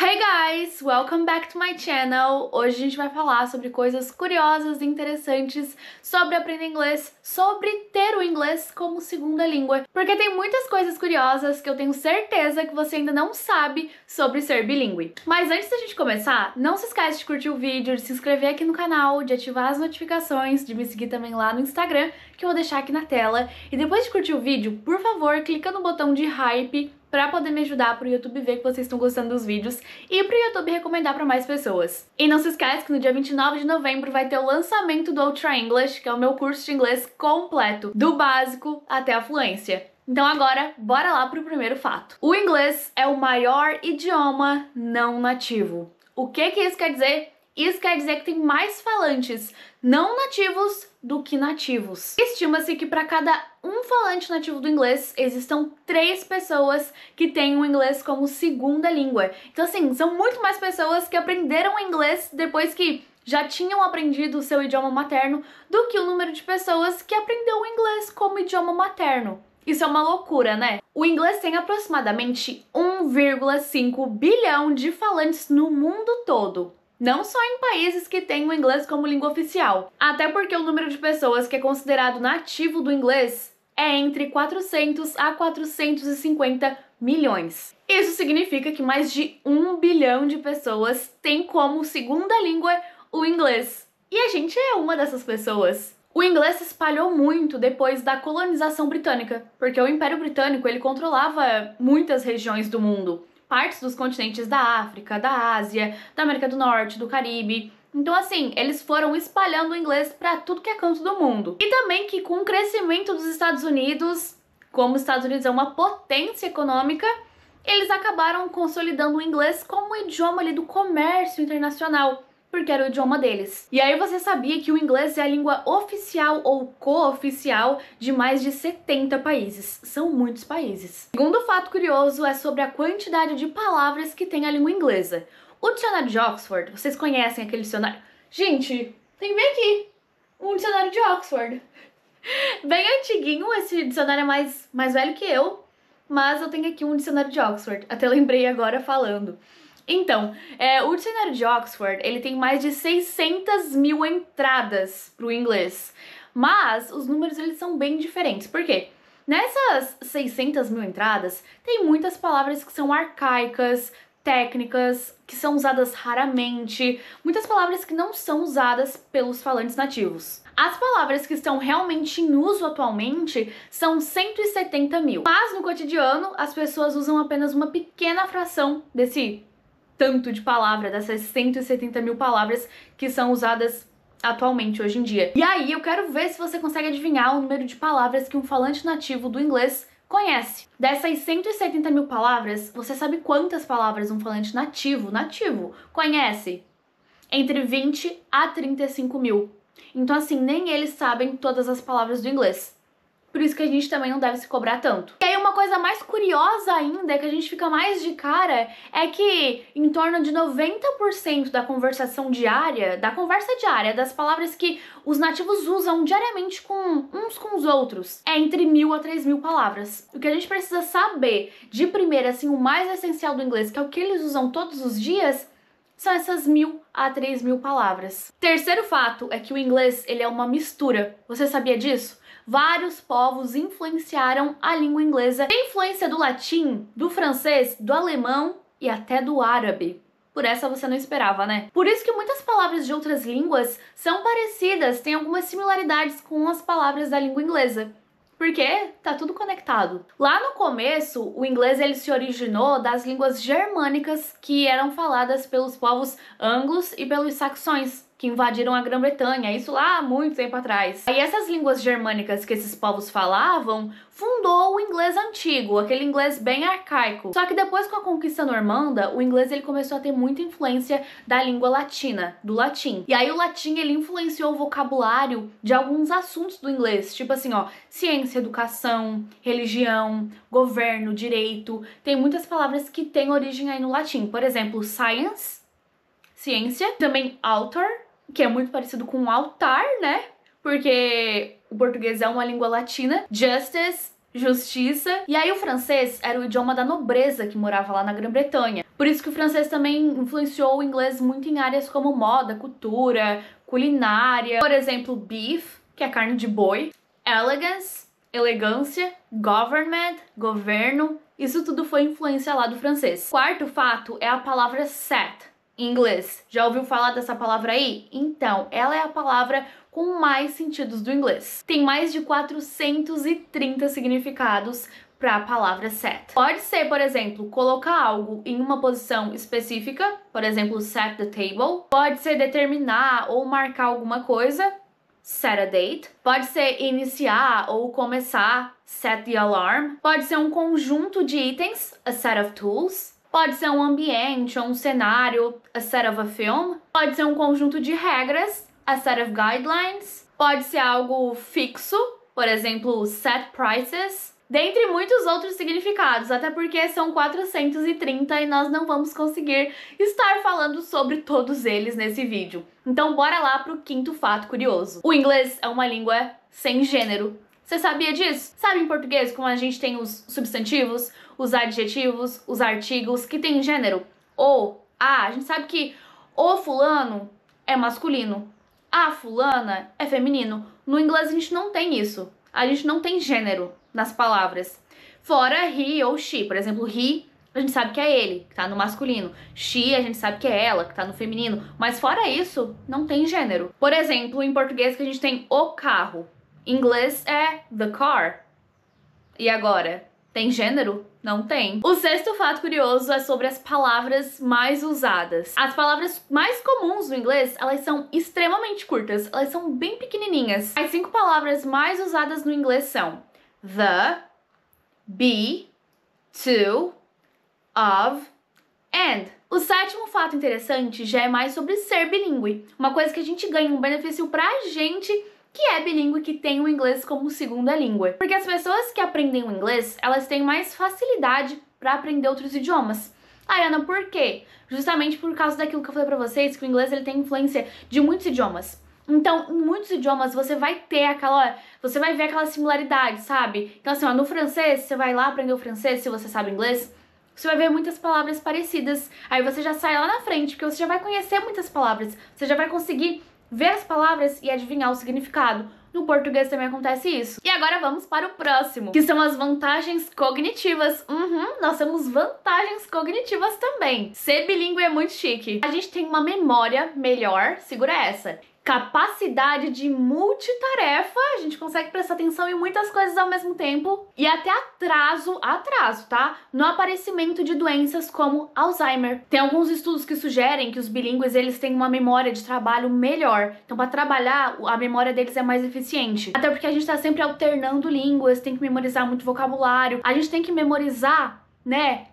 Hey guys! Welcome back to my channel! Hoje a gente vai falar sobre coisas curiosas e interessantes sobre aprender inglês, sobre ter o inglês como segunda língua, porque tem muitas coisas curiosas que eu tenho certeza que você ainda não sabe sobre ser bilíngue. Mas antes da gente começar, não se esquece de curtir o vídeo, de se inscrever aqui no canal, de ativar as notificações, de me seguir também lá no Instagram, que eu vou deixar aqui na tela. E depois de curtir o vídeo, por favor, clica no botão de hype pra poder me ajudar pro YouTube ver que vocês estão gostando dos vídeos e pro YouTube recomendar pra mais pessoas. E não se esquece que no dia 29 de novembro vai ter o lançamento do Ultra English, que é o meu curso de inglês completo, do básico até a fluência. Então agora, bora lá pro primeiro fato. O inglês é o maior idioma não nativo. O que isso quer dizer? Isso quer dizer que tem mais falantes não nativos do que nativos. Estima-se que para cada um falante nativo do inglês, existam 3 pessoas que têm o inglês como segunda língua. Então assim, são muito mais pessoas que aprenderam inglês depois que já tinham aprendido o seu idioma materno do que o número de pessoas que aprendeu o inglês como idioma materno. Isso é uma loucura, né? O inglês tem aproximadamente 1,5 bilhão de falantes no mundo todo. Não só em países que têm o inglês como língua oficial. Até porque o número de pessoas que é considerado nativo do inglês é entre 400 a 450 milhões. Isso significa que mais de 1 bilhão de pessoas têm como segunda língua o inglês. E a gente é uma dessas pessoas. O inglês se espalhou muito depois da colonização britânica, porque o Império Britânico ele controlava muitas regiões do mundo. Partes dos continentes da África, da Ásia, da América do Norte, do Caribe. Então assim, eles foram espalhando o inglês para tudo que é canto do mundo. E também que com o crescimento dos Estados Unidos, como os Estados Unidos é uma potência econômica, eles acabaram consolidando o inglês como o idioma ali do comércio internacional, porque era o idioma deles. E aí você sabia que o inglês é a língua oficial ou cooficial de mais de 70 países. São muitos países. Segundo fato curioso é sobre a quantidade de palavras que tem a língua inglesa. O dicionário de Oxford, vocês conhecem aquele dicionário? Gente, tem que ver aqui, um dicionário de Oxford. Bem antiguinho, esse dicionário é mais velho que eu, mas eu tenho aqui um dicionário de Oxford. Até lembrei agora falando. Então, o dicionário de Oxford, ele tem mais de 600 mil entradas para o inglês, mas os números eles são bem diferentes. Por quê? Nessas 600 mil entradas, tem muitas palavras que são arcaicas, técnicas, que são usadas raramente, muitas palavras que não são usadas pelos falantes nativos. As palavras que estão realmente em uso atualmente são 170 mil, mas no cotidiano as pessoas usam apenas uma pequena fração desse tanto de palavra, dessas 170 mil palavras que são usadas atualmente, hoje em dia. E aí eu quero ver se você consegue adivinhar o número de palavras que um falante nativo do inglês conhece. Dessas 170 mil palavras, você sabe quantas palavras um falante nativo conhece? Entre 20 a 35 mil. Então assim, nem eles sabem todas as palavras do inglês. Por isso que a gente também não deve se cobrar tanto. E aí uma coisa mais curiosa ainda, que a gente fica mais de cara, é que em torno de 90% da conversação diária, das palavras que os nativos usam diariamente uns com os outros, é entre 1.000 a 3.000 palavras. O que a gente precisa saber de primeira, assim, o mais essencial do inglês, que é o que eles usam todos os dias, são essas 1.000 a 3.000 palavras. Terceiro fato é que o inglês, ele é uma mistura. Você sabia disso? Vários povos influenciaram a língua inglesa. Tem influência do latim, do francês, do alemão e até do árabe. Por essa você não esperava, né? Por isso que muitas palavras de outras línguas são parecidas, têm algumas similaridades com as palavras da língua inglesa. Porque tá tudo conectado. Lá no começo, o inglês ele se originou das línguas germânicas que eram faladas pelos povos anglos e pelos saxões, que invadiram a Grã-Bretanha, isso lá há muito tempo atrás. Aí essas línguas germânicas que esses povos falavam fundou o inglês antigo, aquele inglês bem arcaico. Só que depois com a conquista normanda, o inglês ele começou a ter muita influência da língua latina, do latim. E aí o latim ele influenciou o vocabulário de alguns assuntos do inglês, tipo assim, ó, ciência, educação, religião, governo, direito. Tem muitas palavras que têm origem aí no latim. Por exemplo, science, ciência, também author, que é muito parecido com altar, né? Porque o português é uma língua latina. Justice, justiça. E aí o francês era o idioma da nobreza que morava lá na Grã-Bretanha. Por isso que o francês também influenciou o inglês muito em áreas como moda, cultura, culinária. Por exemplo, beef, que é carne de boi, elegance, elegância, government, governo, isso tudo foi influência lá do francês. Quarto fato é a palavra set, em inglês. Já ouviu falar dessa palavra aí? Então, ela é a palavra com mais sentidos do inglês. Tem mais de 430 significados para a palavra set. Pode ser, por exemplo, colocar algo em uma posição específica, por exemplo, set the table. Pode ser determinar ou marcar alguma coisa, set a date. Pode ser iniciar ou começar, set the alarm. Pode ser um conjunto de itens, a set of tools. Pode ser um ambiente ou um cenário, a set of a film. Pode ser um conjunto de regras, a set of guidelines. Pode ser algo fixo, por exemplo, set prices. Dentre muitos outros significados, até porque são 430 e nós não vamos conseguir estar falando sobre todos eles nesse vídeo. Então bora lá pro quinto fato curioso. O inglês é uma língua sem gênero. Você sabia disso? Sabe em português como a gente tem os substantivos, os adjetivos, os artigos que tem gênero? A gente sabe que o fulano é masculino, a fulana é feminino. No inglês a gente não tem isso. A gente não tem gênero nas palavras. Fora he ou she. Por exemplo, he, a gente sabe que é ele, que tá no masculino. She, a gente sabe que é ela, que tá no feminino. Mas fora isso, não tem gênero. Por exemplo, em português que a gente tem o carro. Em inglês é the car. E agora? Tem gênero? Não tem. O sexto fato curioso é sobre as palavras mais usadas. As palavras mais comuns no inglês, elas são extremamente curtas. Elas são bem pequenininhas. As 5 palavras mais usadas no inglês são the, be, to, of, and. O sétimo fato interessante já é mais sobre ser bilíngue. Uma coisa que a gente ganha, um benefício pra gente que é bilíngue, que tem o inglês como segunda língua. Porque as pessoas que aprendem o inglês, elas têm mais facilidade para aprender outros idiomas. Ana, por quê? Justamente por causa daquilo que eu falei pra vocês, que o inglês ele tem influência de muitos idiomas. Então, em muitos idiomas você vai ter você vai ver aquela similaridade, sabe? Então assim, no francês, você vai lá aprender o francês, se você sabe inglês, você vai ver muitas palavras parecidas. Aí você já sai lá na frente, porque você já vai conhecer muitas palavras, você já vai conseguir ver as palavras e adivinhar o significado. No português também acontece isso. E agora vamos para o próximo, que são as vantagens cognitivas. Nós temos vantagens cognitivas também. Ser bilíngue é muito chique. A gente tem uma memória melhor, segura essa. Capacidade de multitarefa, a gente consegue prestar atenção em muitas coisas ao mesmo tempo. E até atraso, tá? No aparecimento de doenças como Alzheimer. Tem alguns estudos que sugerem que os bilíngues, eles têm uma memória de trabalho melhor. Então, para trabalhar, a memória deles é mais eficiente. Até porque a gente tá sempre alternando línguas, tem que memorizar muito vocabulário. A gente tem que memorizar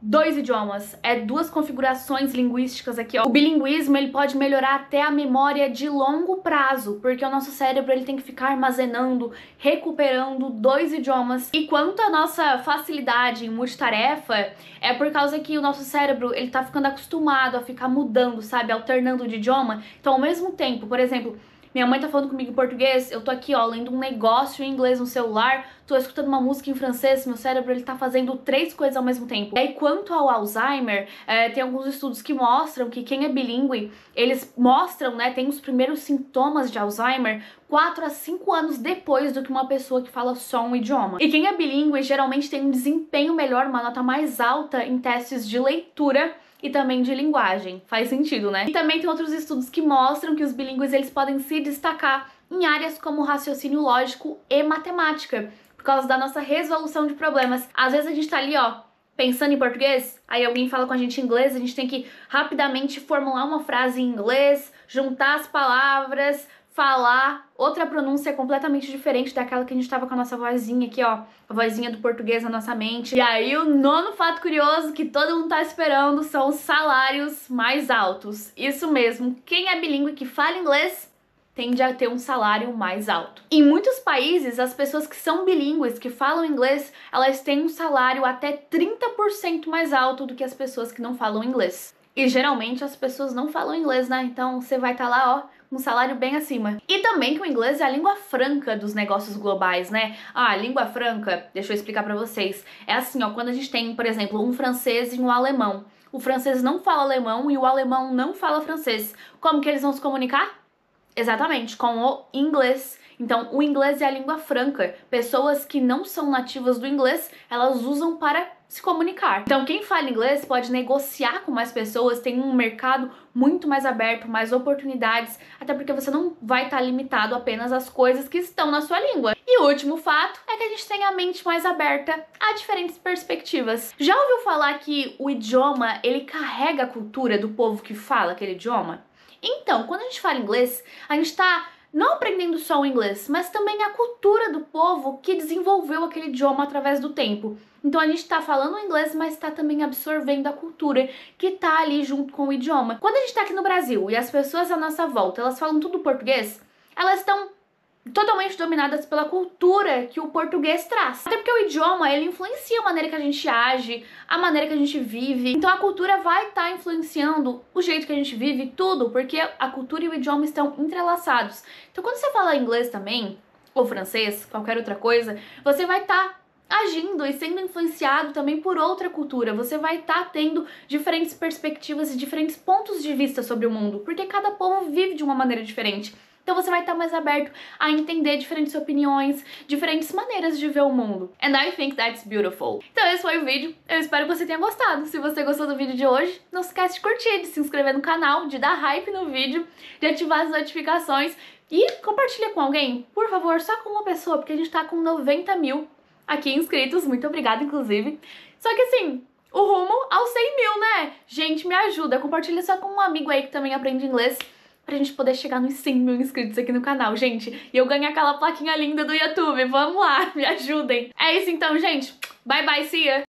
2 idiomas, 2 configurações linguísticas aqui, ó. O bilinguismo, ele pode melhorar até a memória de longo prazo, porque o nosso cérebro, ele tem que ficar armazenando, recuperando 2 idiomas. E quanto à nossa facilidade em multitarefa, é por causa que o nosso cérebro, ele tá ficando acostumado a ficar mudando, sabe, alternando de idioma. Então, ao mesmo tempo, por exemplo, minha mãe tá falando comigo em português, eu tô aqui, ó, lendo um negócio em inglês no celular, tô escutando uma música em francês, meu cérebro, ele tá fazendo 3 coisas ao mesmo tempo. E aí, quanto ao Alzheimer, tem alguns estudos que mostram que quem é bilíngue, eles mostram, tem os primeiros sintomas de Alzheimer 4 a 5 anos depois do que uma pessoa que fala só um idioma. E quem é bilíngue geralmente tem um desempenho melhor, uma nota mais alta em testes de leitura e também de linguagem. Faz sentido, né? E também tem outros estudos que mostram que os bilíngues, eles podem se destacar em áreas como raciocínio lógico e matemática, por causa da nossa resolução de problemas. Às vezes a gente tá ali, ó, pensando em português, aí alguém fala com a gente em inglês, a gente tem que rapidamente formular uma frase em inglês, juntar as palavras, falar outra pronúncia completamente diferente daquela que a gente tava com a nossa vozinha aqui, ó, a vozinha do português na nossa mente. E aí o nono fato curioso que todo mundo tá esperando são os salários mais altos. Isso mesmo, quem é bilíngue que fala inglês tende a ter um salário mais alto. Em muitos países, as pessoas que são bilíngues, que falam inglês, elas têm um salário até 30% mais alto do que as pessoas que não falam inglês. E geralmente as pessoas não falam inglês, né? Então você vai estar lá, ó, um salário bem acima. E também que o inglês é a língua franca dos negócios globais, né? A língua franca, deixa eu explicar pra vocês. É assim, ó, quando a gente tem, por exemplo, um francês e um alemão. o francês não fala alemão e o alemão não fala francês. Como que eles vão se comunicar? Exatamente, com o inglês. Então, o inglês é a língua franca. Pessoas que não são nativas do inglês, elas usam para se comunicar. Então, quem fala inglês pode negociar com mais pessoas, tem um mercado muito mais aberto, mais oportunidades, até porque você não vai estar limitado apenas às coisas que estão na sua língua. E o último fato é que a gente tem a mente mais aberta a diferentes perspectivas. Já ouviu falar que o idioma, ele carrega a cultura do povo que fala aquele idioma? Então, quando a gente fala inglês, a gente está não aprendendo só o inglês, mas também a cultura do povo que desenvolveu aquele idioma através do tempo. Então a gente está falando inglês, mas está também absorvendo a cultura que está ali junto com o idioma. Quando a gente está aqui no Brasil e as pessoas à nossa volta, elas falam tudo português, elas estão totalmente dominadas pela cultura que o português traz. Até porque o idioma, ele influencia a maneira que a gente age, a maneira que a gente vive. Então a cultura vai estar influenciando o jeito que a gente vive, tudo, porque a cultura e o idioma estão entrelaçados. Então quando você fala inglês também, ou francês, qualquer outra coisa, você vai estar agindo e sendo influenciado também por outra cultura. Você vai estar tendo diferentes perspectivas e diferentes pontos de vista sobre o mundo, porque cada povo vive de uma maneira diferente. Então você vai estar mais aberto a entender diferentes opiniões, diferentes maneiras de ver o mundo. And I think that's beautiful. Então esse foi o vídeo, eu espero que você tenha gostado. Se você gostou do vídeo de hoje, não se esquece de curtir, de se inscrever no canal, de dar hype no vídeo, de ativar as notificações e compartilha com alguém, por favor, só com uma pessoa, porque a gente tá com 90 mil aqui inscritos, muito obrigada inclusive. Só que assim, o rumo aos 100 mil, né? Gente, me ajuda, compartilha só com um amigo aí que também aprende inglês, pra gente poder chegar nos 100 mil inscritos aqui no canal, gente. E eu ganhar aquela plaquinha linda do YouTube. Vamos lá, me ajudem. É isso então, gente. Bye, bye, see ya!